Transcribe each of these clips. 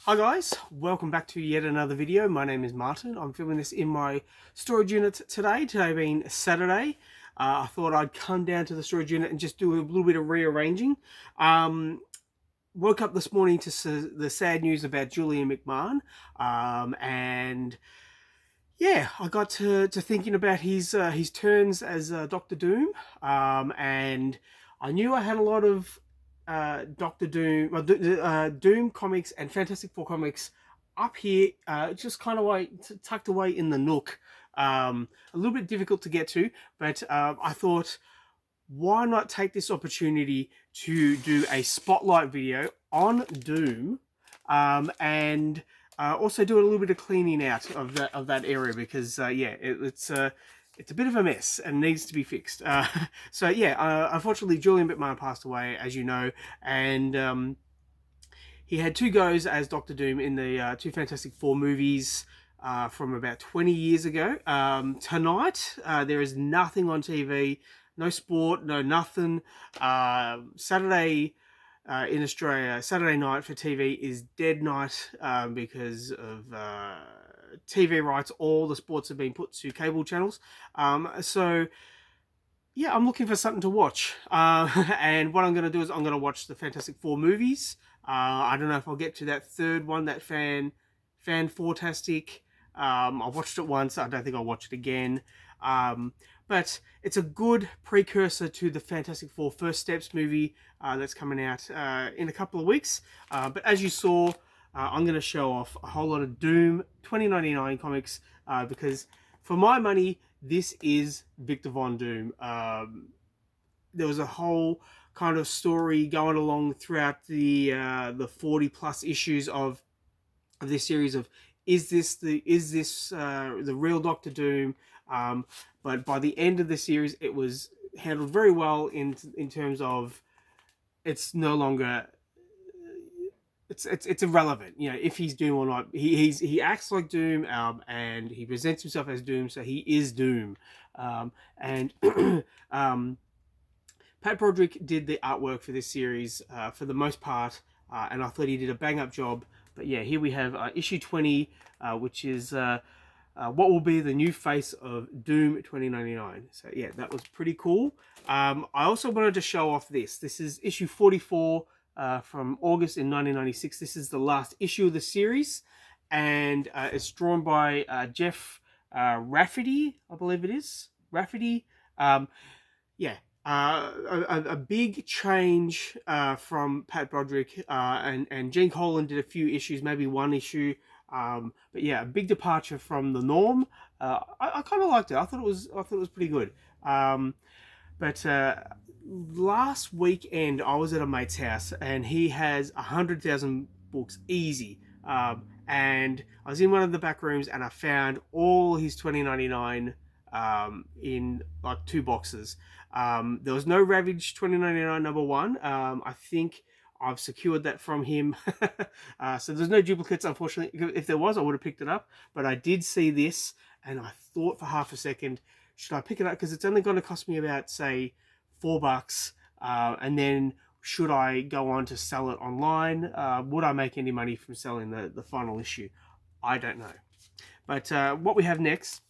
Hi guys, welcome back to yet another video. My name is Martin. I'm filming this in my storage unit today being Saturday. I thought I'd come down to the storage unit and just do a little bit of rearranging. Woke up this morning to the sad news about Julian McMahon, and yeah, I got to thinking about his turns as Doctor Doom, and I knew I had a lot of Doctor Doom, Doom comics and Fantastic Four comics up here, just kind of like tucked away in the nook. A little bit difficult to get to, but I thought, why not take this opportunity to do a spotlight video on Doom, and also do a little bit of cleaning out of that area, because yeah, it's a bit of a mess and needs to be fixed. So yeah, unfortunately Julian McMahon passed away, as you know, and he had two goes as Doctor Doom in the two Fantastic Four movies from about 20 years ago. Tonight, there is nothing on TV, no sport, no nothing. Saturday in Australia, Saturday night for TV is dead night because of TV rights. All the sports have been put to cable channels. So yeah, I'm looking for something to watch. And what I'm going to do is I'm going to watch the Fantastic Four movies. I don't know if I'll get to that third one, that Fantastic. I watched it once. I don't think I'll watch it again. But it's a good precursor to the Fantastic Four First Steps movie that's coming out in a couple of weeks. But as you saw, I'm going to show off a whole lot of Doom 2099 comics because for my money, this is Victor Von Doom. There was a whole kind of story going along throughout the 40 plus issues of this series of is this the real Doctor Doom? But by the end of the series, it was handled very well in terms of it's no longer it's irrelevant, you know, if he's Doom or not. He acts like Doom, and he presents himself as Doom, so he is Doom. And Pat Broderick did the artwork for this series for the most part, and I thought he did a bang up job. But yeah, here we have issue 20, which is what will be the new face of Doom 2099. So yeah, that was pretty cool. I also wanted to show off this. This is issue 44 from August in 1996. This is the last issue of the series, and it's drawn by Jeff Rafferty, I believe it is. Rafferty. Yeah, a big change from Pat Broderick, and Gene Colan did a few issues, maybe one issue. But yeah, a big departure from the norm. I kind of liked it. I thought it was pretty good. But last weekend I was at a mate's house, and he has 100,000 books easy. And I was in one of the back rooms, and I found all his 2099 in like 2 boxes. There was no Ravage 2099 number 1. I think I've secured that from him. So there's no duplicates, unfortunately. If there was, I would have picked it up. But I did see this, and I thought for half a second, should I pick it up? Because it's only going to cost me about, say, $4. And then should I go on to sell it online? Would I make any money from selling the final issue? I don't know. But what we have next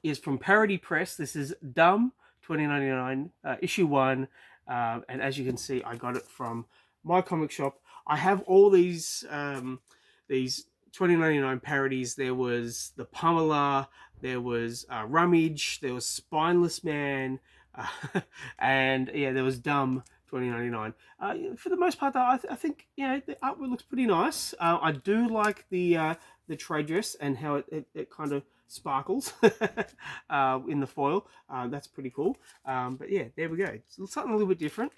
is from Parody Press. This is Dumb 2099, issue 1. And as you can see, I got it from my comic shop. I have all these 2099 parodies. There was the Pamela, there was Rummage, there was Spineless Man, and yeah, there was Dumb 2099. For the most part, though, I think, you know, the artwork looks pretty nice. I do like the trade dress and how it kind of sparkles in the foil. That's pretty cool. But yeah, there we go. It's something a little bit different.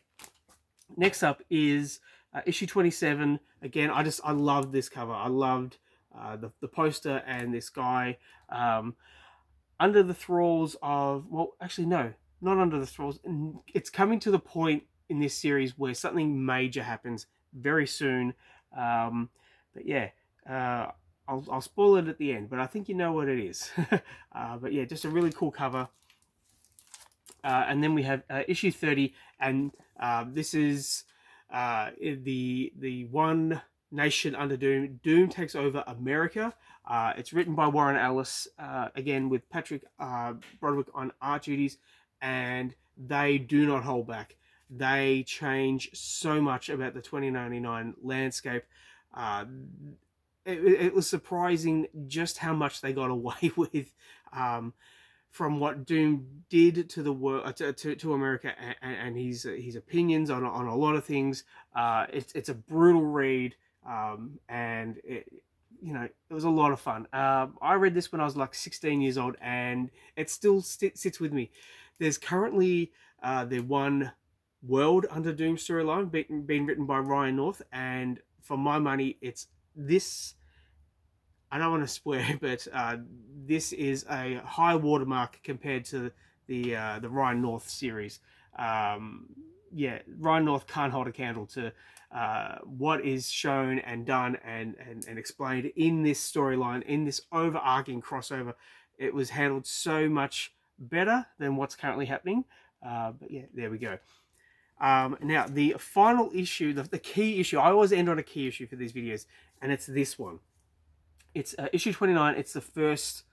Next up is issue 27. Again, I loved this cover. I loved the poster and this guy under the thralls of, well, actually no, not under the thralls. It's coming to the point in this series where something major happens very soon. But yeah, I'll spoil it at the end, but I think you know what it is. But yeah, just a really cool cover. And then we have issue 30, and this is the one nation under Doom. Doom takes over America. It's written by Warren Ellis, again with Patrick Broderick on art duties, and they do not hold back. They change so much about the 2099 landscape. Uh, it was surprising just how much they got away with, from what Doom did to the world, to America, and his opinions on a lot of things. It's a brutal read, and it was a lot of fun. I read this when I was like 16 years old, and it still sits with me. There's currently the One World Under Doom storyline being written by Ryan North, and for my money, it's this. I don't want to swear, but this is a high watermark compared to the Ryan North series. Yeah, Ryan North can't hold a candle to what is shown and done and explained in this storyline, in this overarching crossover. It was handled so much better than what's currently happening. But yeah, there we go. Now, the final issue, the key issue, I always end on a key issue for these videos, and it's this one. It's issue 29. It's the first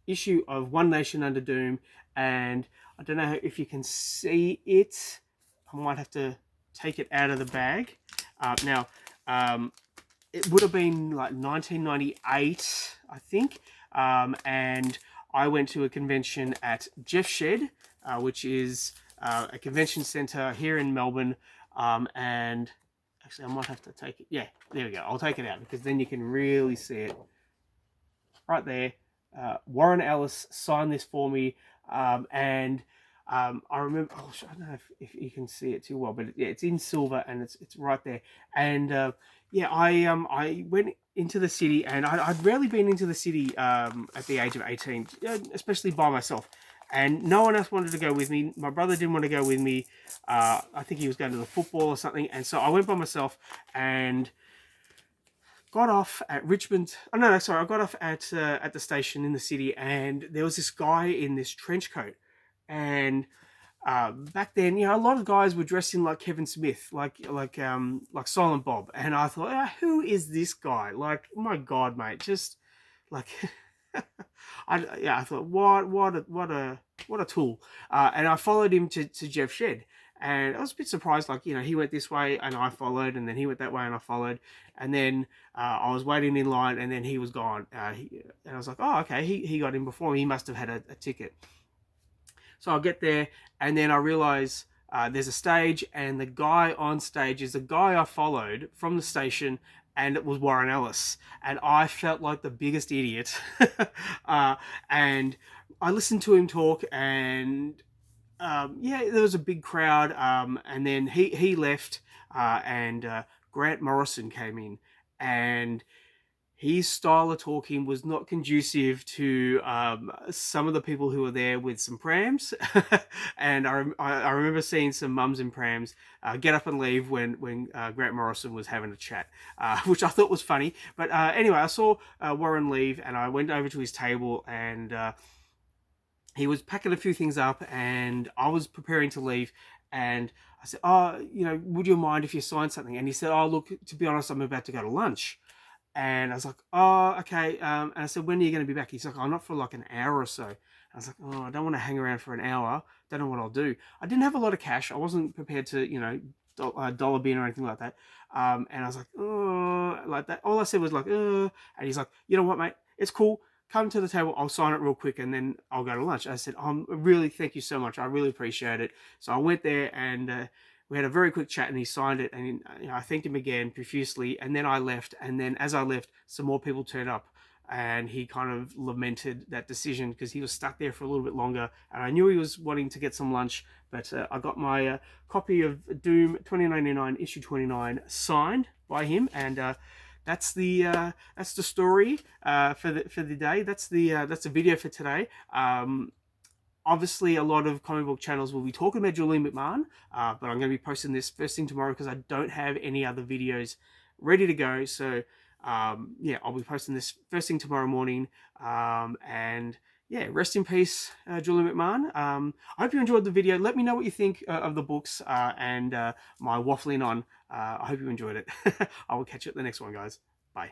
issue of One Nation Under Doom, and I don't know if you can see it. I might have to take it out of the bag. Now, it would have been like 1998, I think, and I went to a convention at Jeff Shed, which is a convention centre here in Melbourne, and actually I might have to take it. Yeah, there we go. I'll take it out because then you can really see it. Right there, Warren Ellis signed this for me, and I remember. Oh, I don't know if you can see it too well, but yeah, it's in silver and it's right there. And yeah, I went into the city, and I'd rarely been into the city at the age of 18, especially by myself. And no one else wanted to go with me. My brother didn't want to go with me. I think he was going to the football or something, and so I went by myself and got off at Richmond. Oh no, sorry. I got off at the station in the city, and there was this guy in this trench coat. And back then, a lot of guys were dressed in like Kevin Smith, like Silent Bob. And I thought, who is this guy? Like, my God, mate, just like, I thought, what a tool. And I followed him to Jeff Shed. And I was a bit surprised, like, he went this way and I followed, and then he went that way and I followed. And then I was waiting in line, and then he was gone. And I was like, oh, okay, he got in before me. He must have had a ticket. So I get there, and then I realize there's a stage, and the guy on stage is the guy I followed from the station, and it was Warren Ellis. And I felt like the biggest idiot. And I listened to him talk, and yeah, there was a big crowd, and then he left, and Grant Morrison came in, and his style of talking was not conducive to some of the people who were there with some prams. And I remember seeing some mums in prams get up and leave when Grant Morrison was having a chat, which I thought was funny. But anyway, I saw Warren leave, and I went over to his table, and he was packing a few things up, and I was preparing to leave, and I said, oh, would you mind if you signed something? And he said, oh, look, to be honest, I'm about to go to lunch. And I was like, oh, okay. And I said, when are you going to be back? He's like, oh, not for like an hour or so. I was like, oh, I don't want to hang around for an hour. Don't know what I'll do. I didn't have a lot of cash. I wasn't prepared to, dollar bin or anything like that. And I was like, oh, like that. All I said was like, and he's like, you know what, mate? It's cool. Come to the table, I'll sign it real quick, and then I'll go to lunch. I said, really, thank you so much. I really appreciate it. So I went there, and we had a very quick chat, and he signed it, and I thanked him again profusely, and then I left. And then as I left, some more people turned up, and he kind of lamented that decision because he was stuck there for a little bit longer, and I knew he was wanting to get some lunch. But I got my copy of Doom 2099 issue 29 signed by him, and that's the story for the day. That's the video for today. Obviously, a lot of comic book channels will be talking about Julian McMahon, but I'm going to be posting this first thing tomorrow because I don't have any other videos ready to go. So yeah, I'll be posting this first thing tomorrow morning. And yeah, rest in peace, Julian McMahon. I hope you enjoyed the video. Let me know what you think of the books and my waffling on. I hope you enjoyed it. I will catch you at the next one, guys. Bye.